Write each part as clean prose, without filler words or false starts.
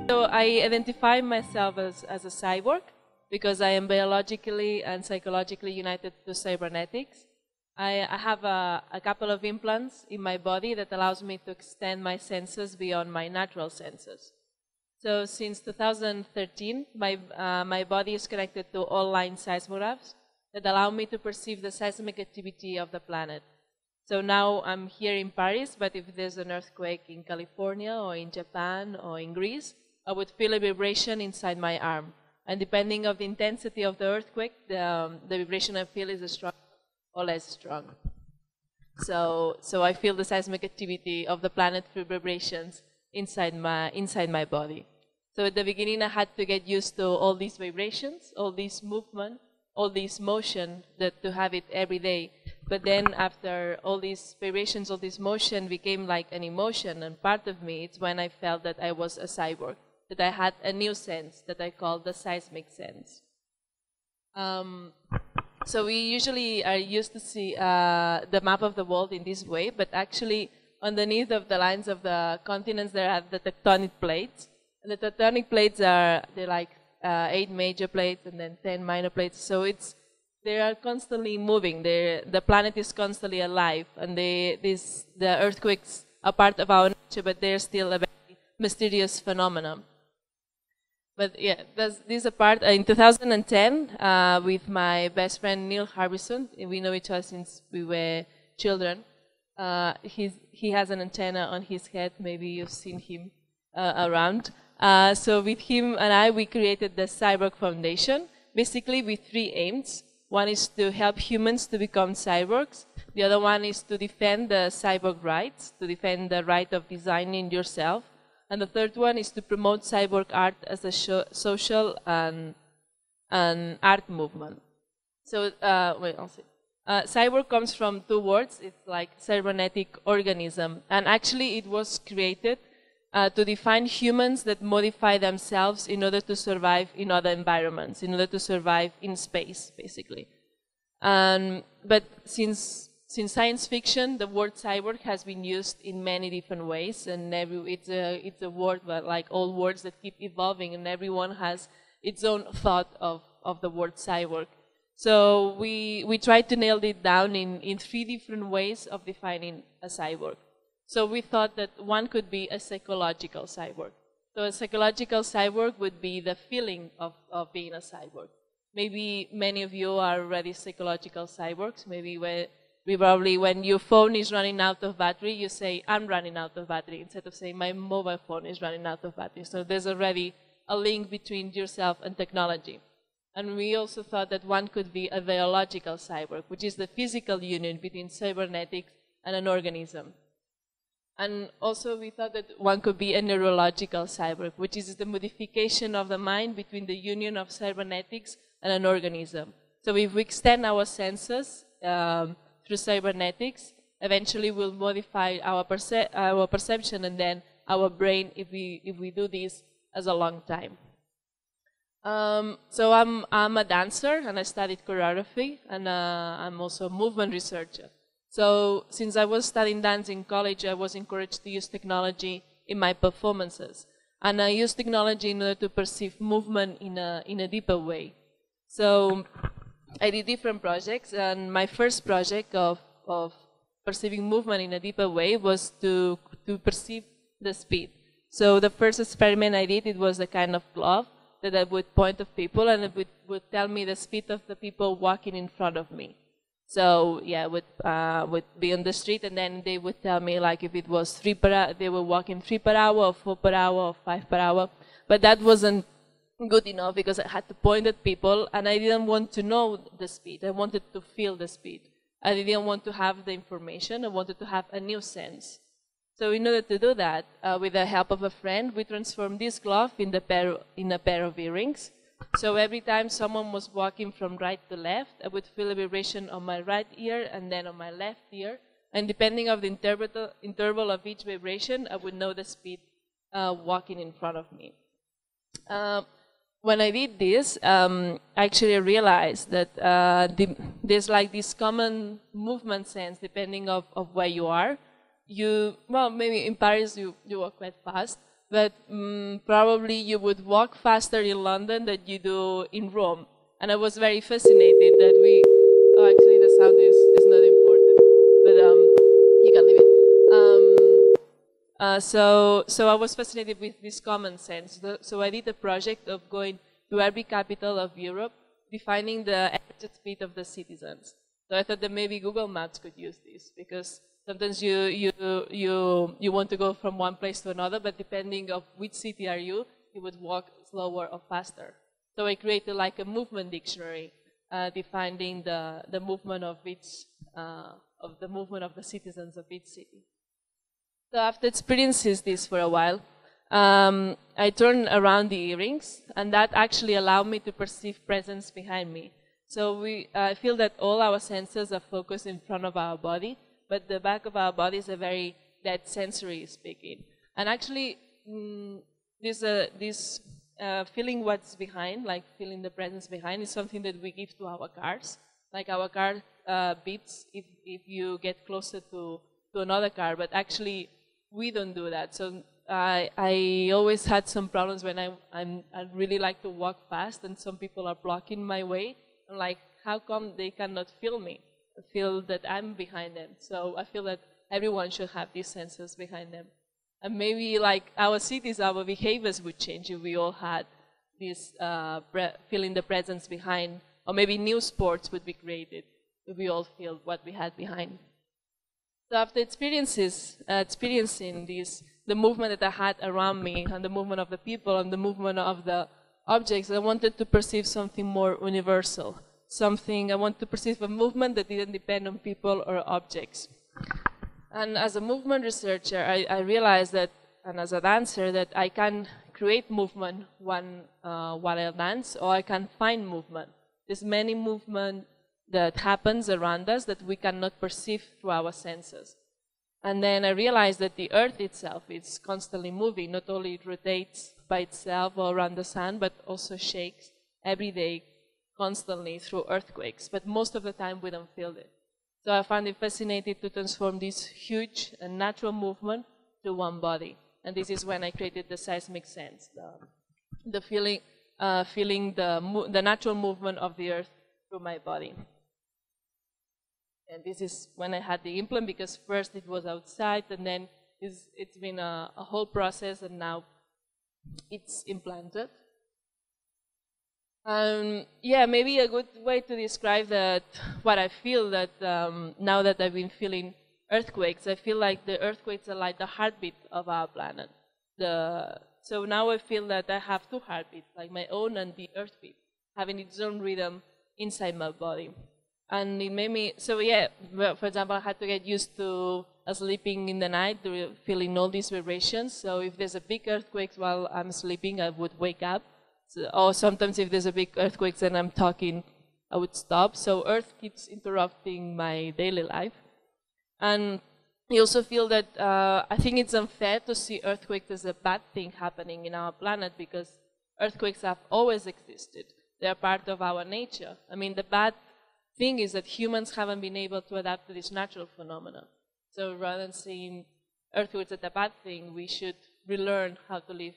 So I identify myself as a cyborg because I am biologically and psychologically united to cybernetics. I have a couple of implants in my body that allows me to extend my senses beyond my natural senses. So since 2013, my body is connected to online seismographs that allow me to perceive the seismic activity of the planet. So now I'm here in Paris, but if there's an earthquake in California or in Japan or in Greece, I would feel a vibration inside my arm. And depending on the intensity of the earthquake, the vibration I feel is strong or less strong. So I feel the seismic activity of the planet through vibrations inside my body. So at the beginning, I had to get used to all these vibrations, all this movement, all this motion, to have it every day. But then after all these vibrations, all this motion became like an emotion and part of me, it's when I felt that I was a cyborg, that I had a new sense that I call the seismic sense. So we usually are used to see the map of the world in this way, but actually underneath of the lines of the continents there are the tectonic plates. And the tectonic plates they're like 8 major plates and then 10 minor plates. So they are constantly moving. The planet is constantly alive, and the earthquakes are part of our nature, but they're still a very mysterious phenomenon. But yeah, this apart. In 2010, with my best friend Neil Harbison, we know each other since we were children. He has an antenna on his head. Maybe you've seen him around. So with him and I, we created the Cyborg Foundation, basically with 3 aims. One is to help humans to become cyborgs. The other one is to defend the cyborg rights, to defend the right of designing yourself. And the third one is to promote cyborg art as a social and art movement. So, wait, I'll see. Cyborg comes from 2 words. It's like cybernetic organism. And actually it was created to define humans that modify themselves in order to survive in other environments, in order to survive in space, basically. But since science fiction, the word cyborg has been used in many different ways, and it's a word, but like all words that keep evolving, and everyone has its own thought of the word cyborg. So we tried to nail it down in 3 different ways of defining a cyborg. So we thought that one could be a psychological cyborg. So a psychological cyborg would be the feeling of being a cyborg. Maybe many of you are already psychological cyborgs. Maybe probably when your phone is running out of battery, you say, I'm running out of battery, instead of saying, my mobile phone is running out of battery. So there's already a link between yourself and technology. And we also thought that one could be a biological cyborg, which is the physical union between cybernetics and an organism. And also we thought that one could be a neurological cyborg, which is the modification of the mind between the union of cybernetics and an organism. So if we extend our senses through cybernetics, eventually we'll modify our perception and then our brain if we do this as a long time. So I'm a dancer and I studied choreography, and I'm also a movement researcher. So since I was studying dance in college, I was encouraged to use technology in my performances. And I use technology in order to perceive movement in a deeper way. So I did different projects, and my first project of perceiving movement in a deeper way was to perceive the speed. So the first experiment I did, it was a kind of glove that I would point at people, and it would tell me the speed of the people walking in front of me. So yeah, would be on the street, and then they would tell me like if it was 3 per hour, they were walking 3 per hour, or 4 per hour, or 5 per hour. But that wasn't good enough because I had to point at people, and I didn't want to know the speed. I wanted to feel the speed. I didn't want to have the information. I wanted to have a new sense. So in order to do that, with the help of a friend, we transformed this glove in a pair of earrings. So every time someone was walking from right to left, I would feel a vibration on my right ear and then on my left ear. And depending on the interval of each vibration, I would know the speed walking in front of me. When I did this, actually I realized that there's like this common movement sense depending of where you are. Well, maybe in Paris you walk quite fast, but probably you would walk faster in London than you do in Rome. And I was very fascinated that oh, actually the sound is not important, but you can leave it. So I was fascinated with this common sense. So I did a project of going to every capital of Europe, defining the average speed of the citizens. So I thought that maybe Google Maps could use this, because sometimes you want to go from one place to another, but depending on which city are you would walk slower or faster. So I created like a movement dictionary, defining the movement of the citizens of each city. So after experiencing this for a while, I turned around the earrings, and that actually allowed me to perceive presence behind me. So I feel that all our senses are focused in front of our body, but the back of our body is a very dead sensory speaking. And actually, this feeling what's behind, like feeling the presence behind, is something that we give to our cars. Like our car beeps if you get closer to another car, but actually we don't do that. So I always had some problems when I really like to walk fast, and some people are blocking my way. I'm like, how come they cannot feel me? I feel that I'm behind them. So I feel that everyone should have these senses behind them. And maybe like our cities, our behaviors would change if we all had this feeling the presence behind. Or maybe new sports would be created if we all feel what we had behind. So after experiencing the movement that I had around me, and the movement of the people, and the movement of the objects, I wanted to perceive something more universal. I want to perceive a movement that didn't depend on people or objects. And as a movement researcher, I realized that, and as a dancer, that I can create movement while I dance, or I can find movement. There's many movement that happens around us that we cannot perceive through our senses. And then I realized that the earth itself is constantly moving. Not only it rotates by itself or around the sun, but also shakes every day, constantly through earthquakes. But most of the time we don't feel it. So I found it fascinating to transform this huge and natural movement to one body. And this is when I created the seismic sense, the feeling the natural movement of the earth through my body. And this is when I had the implant, because first it was outside, and then it's been a whole process, and now it's implanted. Yeah, maybe a good way to describe what I feel that now that I've been feeling earthquakes, I feel like the earthquakes are like the heartbeat of our planet. So now I feel that I have two heartbeats, like my own and the earthbeat, having its own rhythm inside my body. And it made me, so yeah, for example, I had to get used to sleeping in the night, feeling all these vibrations. So if there's a big earthquake while I'm sleeping, I would wake up. So, or sometimes if there's a big earthquake and I'm talking, I would stop. So earth keeps interrupting my daily life. And I also feel that I think it's unfair to see earthquakes as a bad thing happening in our planet, because earthquakes have always existed. They're part of our nature. I mean, the bad thing is that humans haven't been able to adapt to this natural phenomena. So rather than seeing earthquakes as a bad thing, we should relearn how to live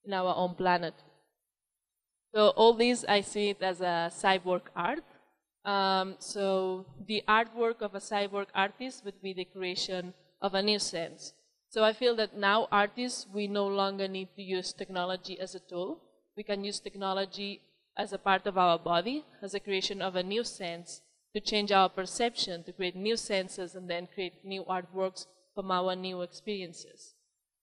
in our own planet. So all this, I see it as a cyborg art. So the artwork of a cyborg artist would be the creation of a new sense. So I feel that now artists, we no longer need to use technology as a tool. We can use technology as a part of our body, as a creation of a new sense, to change our perception, to create new senses, and then create new artworks from our new experiences.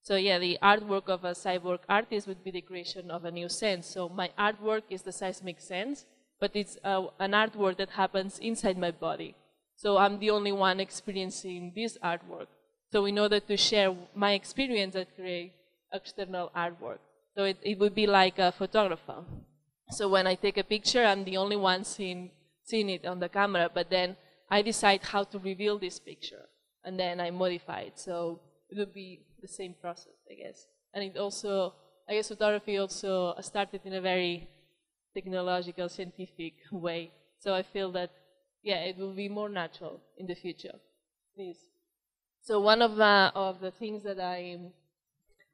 So yeah, the artwork of a cyborg artist would be the creation of a new sense. So my artwork is the seismic sense, but it's an artwork that happens inside my body. So I'm the only one experiencing this artwork. So in order to share my experience, I create external artwork. So it would be like a photographer. So when I take a picture, I'm the only one seeing it on the camera, but then I decide how to reveal this picture, and then I modify it. So it would be the same process, I guess. And it also, I guess photography also started in a very technological, scientific way. So I feel that, yeah, it will be more natural in the future. Please. So one of the things that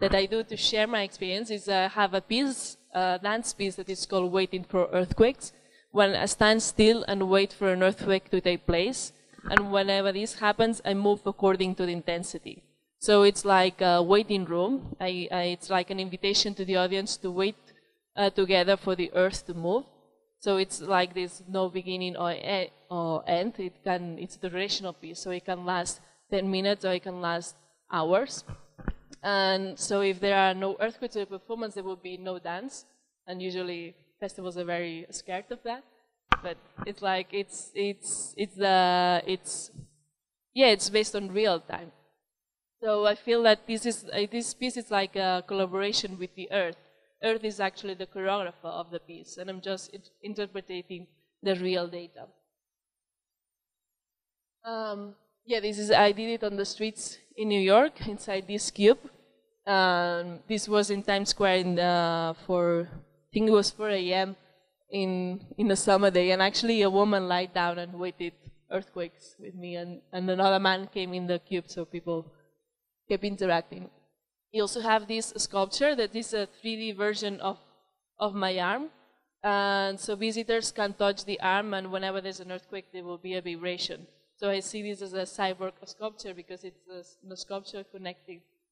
that I do to share my experience is I have a piece, dance piece that is called Waiting for Earthquakes, when I stand still and wait for an earthquake to take place. And whenever this happens, I move according to the intensity. So it's like a waiting room. It's like an invitation to the audience to wait together for the earth to move. So it's like there's no beginning or end. It's a durational piece, so it can last 10 minutes or it can last hours. And so if there are no earthquakes in the performance, there will be no dance. And usually festivals are very scared of that. But it's like it's based on real time. So I feel that this piece is like a collaboration with the earth. Earth is actually the choreographer of the piece, and I'm just interpreting the real data. I did it on the streets in New York, inside this cube. This was in Times Square I think it was 4 a.m. in a summer day, and actually a woman lied down and waited earthquakes with me, and another man came in the cube, so people kept interacting. You also have this sculpture that is a 3D version of my arm. And so visitors can touch the arm, and whenever there's an earthquake, there will be a vibration. So I see this as a cyborg sculpture because it's a sculpture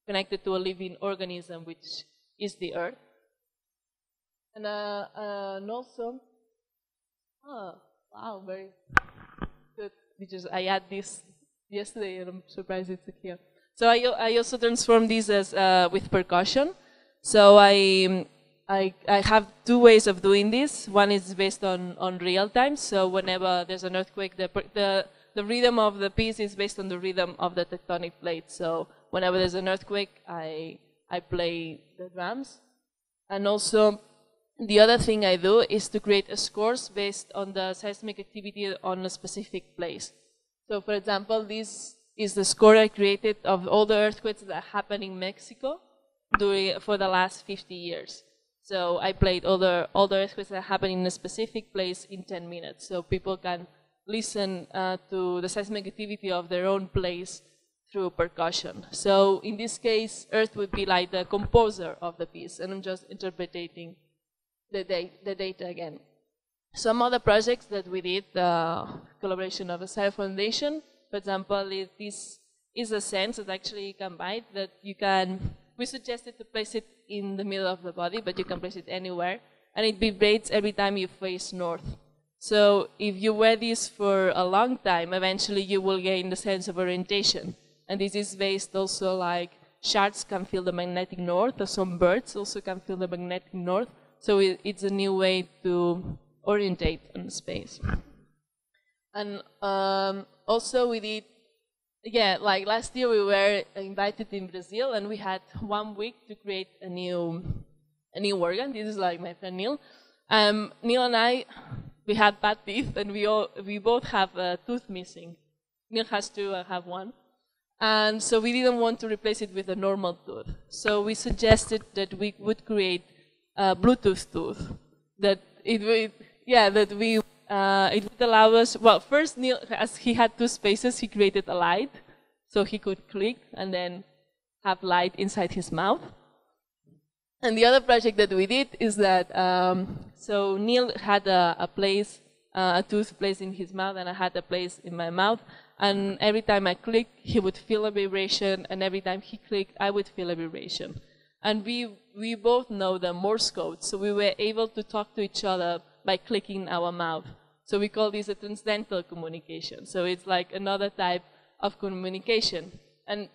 connected to a living organism, which is the earth. And also, wow, very good. Because I had this yesterday, and I'm surprised it's here. So I also transform this as with percussion. So I have two ways of doing this. One is based on real time. So whenever there's an earthquake, the rhythm of the piece is based on the rhythm of the tectonic plates. So whenever there's an earthquake, I play the drums. And also, the other thing I do is to create scores based on the seismic activity on a specific place. So for example, this is the score I created of all the earthquakes that happened in Mexico for the last 50 years. So I played all the earthquakes that happened in a specific place in 10 minutes. So people can listen to the seismic activity of their own place through percussion. So in this case, Earth would be like the composer of the piece, and I'm just interpreting the data again. Some other projects that we did, the collaboration of the Co-foundation. For example, this is a sense that actually you can buy that we suggested to place it in the middle of the body, but you can place it anywhere, and it vibrates every time you face north. So if you wear this for a long time, eventually you will gain the sense of orientation. And this is based also like sharks can feel the magnetic north, or some birds also can feel the magnetic north. So it's a new way to orientate in space. And also we did, like last year we were invited in Brazil, and we had 1 week to create a new organ. This is like my friend Neil. Neil and I, we had bad teeth, and we both have a tooth missing. Neil has two, I have one. And so we didn't want to replace it with a normal tooth. So we suggested that we would create a Bluetooth tooth. It would allow us, well, first Neil, as he had two spaces, he created a light, so he could click and then have light inside his mouth. And the other project that we did is that, so Neil had a tooth placed in his mouth, and I had a place in my mouth. And every time I clicked, he would feel a vibration, and every time he clicked, I would feel a vibration. And we both know the Morse code, so we were able to talk to each other by clicking our mouth. So we call this a transcendental communication. So it's like another type of communication. And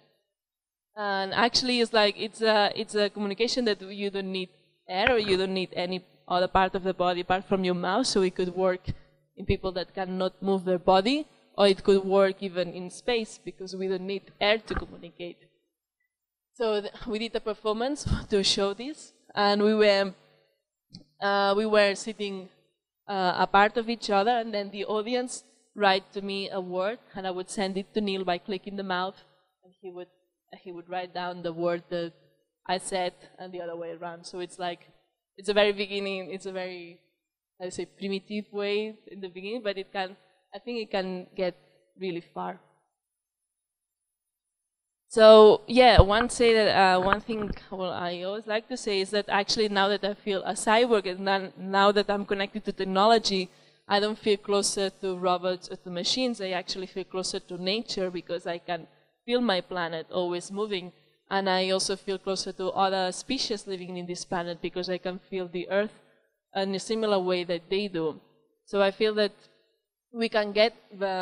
actually, it's a communication that you don't need air, or you don't need any other part of the body apart from your mouth. So it could work in people that cannot move their body, or it could work even in space because we don't need air to communicate. So we did a performance to show this, and we were sitting apart of each other, and then the audience write to me a word, and I would send it to Neil by clicking the mouth, and he would write down the word that I said, and the other way around. So it's a very beginning. It's a very, I say, primitive way in the beginning, but I think it can get really far. So yeah, one thing well, I always like to say is that actually now that I feel a cyborg and now that I'm connected to technology, I don't feel closer to robots or to machines. I actually feel closer to nature because I can feel my planet always moving. And I also feel closer to other species living in this planet because I can feel the Earth in a similar way that they do. So I feel that we can get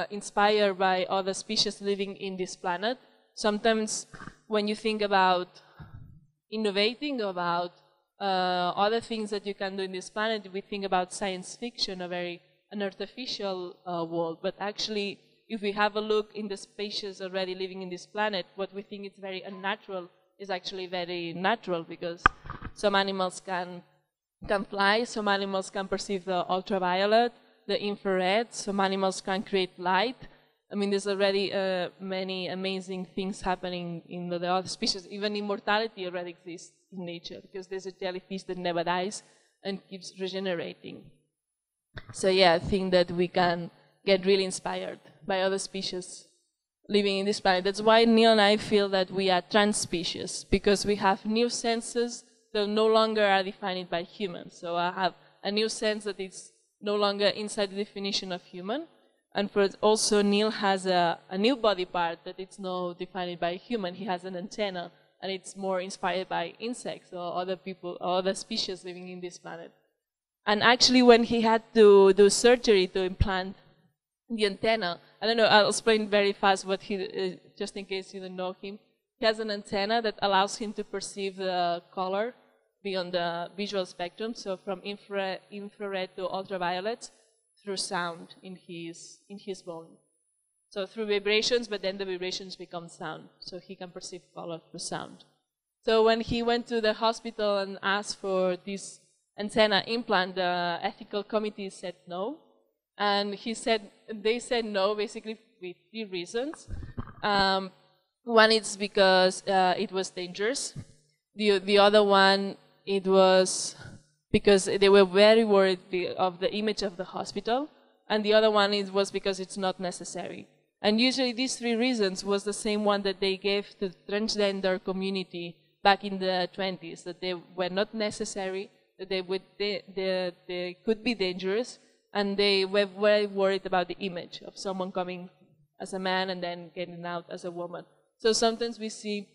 inspired by other species living in this planet. Sometimes when you think about innovating, about other things that you can do in this planet, we think about science fiction, an artificial world. But actually, if we have a look in the species already living in this planet, what we think is very unnatural is actually very natural because some animals can fly, some animals can perceive the ultraviolet, the infrared, some animals can create light. I mean, there's already many amazing things happening in the other species. Even immortality already exists in nature because there's a jellyfish that never dies and keeps regenerating. So yeah, I think that we can get really inspired by other species living in this planet. That's why Neil and I feel that we are trans species because we have new senses that no longer are defined by humans. So I have a new sense that it's no longer inside the definition of human. And for also, Neil has a new body part that it's not defined by a human. He has an antenna, and it's more inspired by insects or other people or other species living in this planet. And actually, when he had to do surgery to implant the antenna, I don't know, I'll explain very fast what he, just in case you don't know him. He has an antenna that allows him to perceive the color beyond the visual spectrum, so from infrared to ultraviolet, through sound in his bone. So through vibrations, but then the vibrations become sound. So he can perceive color through sound. So when he went to the hospital and asked for this antenna implant, the ethical committee said no. And they said no basically with 3 reasons. One is because it was dangerous. The other one, it was because they were very worried of the image of the hospital, and the other one was because it's not necessary. And usually these 3 reasons was the same one that they gave to the transgender community back in the 20s, that they were not necessary, that they could be dangerous, and they were very worried about the image of someone coming as a man and then getting out as a woman. So sometimes we see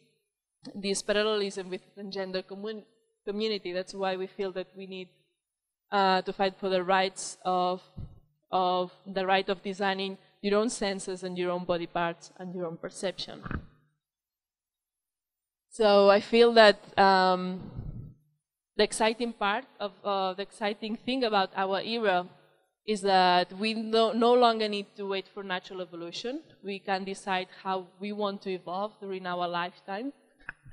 this parallelism with the transgender community. That's why we feel that we need to fight for the rights of the right of designing your own senses and your own body parts and your own perception. So I feel that the exciting part of the exciting thing about our era is that we no longer need to wait for natural evolution. We can decide how we want to evolve during our lifetime.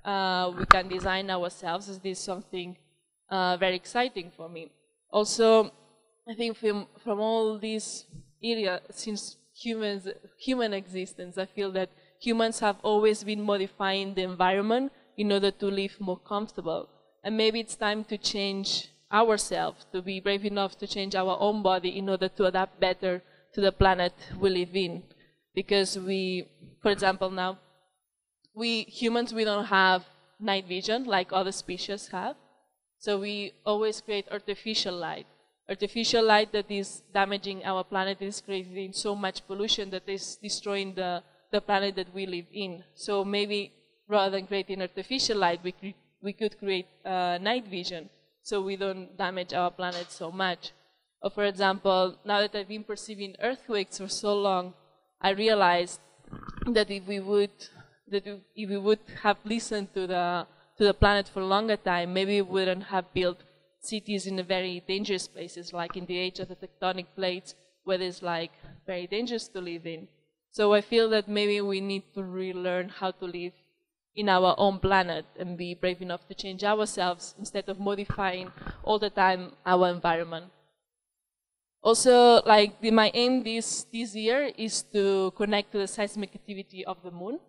We can design ourselves. This is something very exciting for me. Also, I think from all these areas, since human existence, I feel that humans have always been modifying the environment in order to live more comfortable. And maybe it's time to change ourselves, to be brave enough to change our own body in order to adapt better to the planet we live in. Because we, for example, now, we humans, we don't have night vision like other species have. So we always create artificial light. Artificial light that is damaging our planet, is creating so much pollution that is destroying the planet that we live in. So maybe rather than creating artificial light, we could create night vision so we don't damage our planet so much. Or for example, now that I've been perceiving earthquakes for so long, I realized that if we would have listened to the planet for a longer time, maybe we wouldn't have built cities in very dangerous places, like in the age of the tectonic plates, where it's like very dangerous to live in. So I feel that maybe we need to relearn how to live in our own planet and be brave enough to change ourselves instead of modifying all the time our environment. Also, like my aim this year is to connect to the seismic activity of the moon.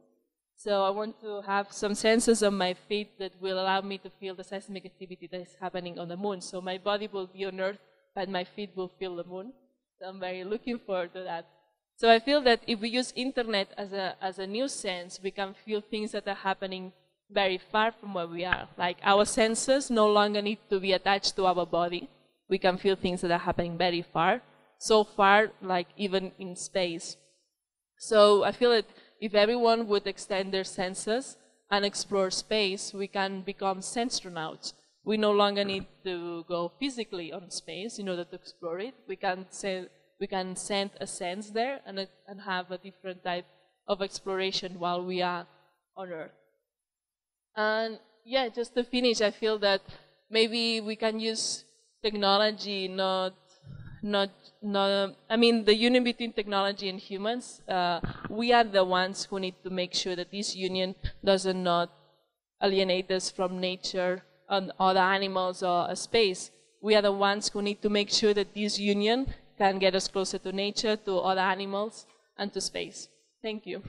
So I want to have some sensors on my feet that will allow me to feel the seismic activity that is happening on the moon. So my body will be on Earth, but my feet will feel the moon. So I'm very looking forward to that. So I feel that if we use internet as a new sense, we can feel things that are happening very far from where we are. Like our senses no longer need to be attached to our body. We can feel things that are happening very far. So far, like even in space. So I feel that if everyone would extend their senses and explore space, we can become sensestronauts. We no longer need to go physically on space in order to explore it. We can send a sense there and have a different type of exploration while we are on Earth. And yeah, just to finish, I feel that maybe we can use technology I mean, the union between technology and humans, we are the ones who need to make sure that this union does not alienate us from nature and other animals or space. We are the ones who need to make sure that this union can get us closer to nature, to other animals, and to space. Thank you.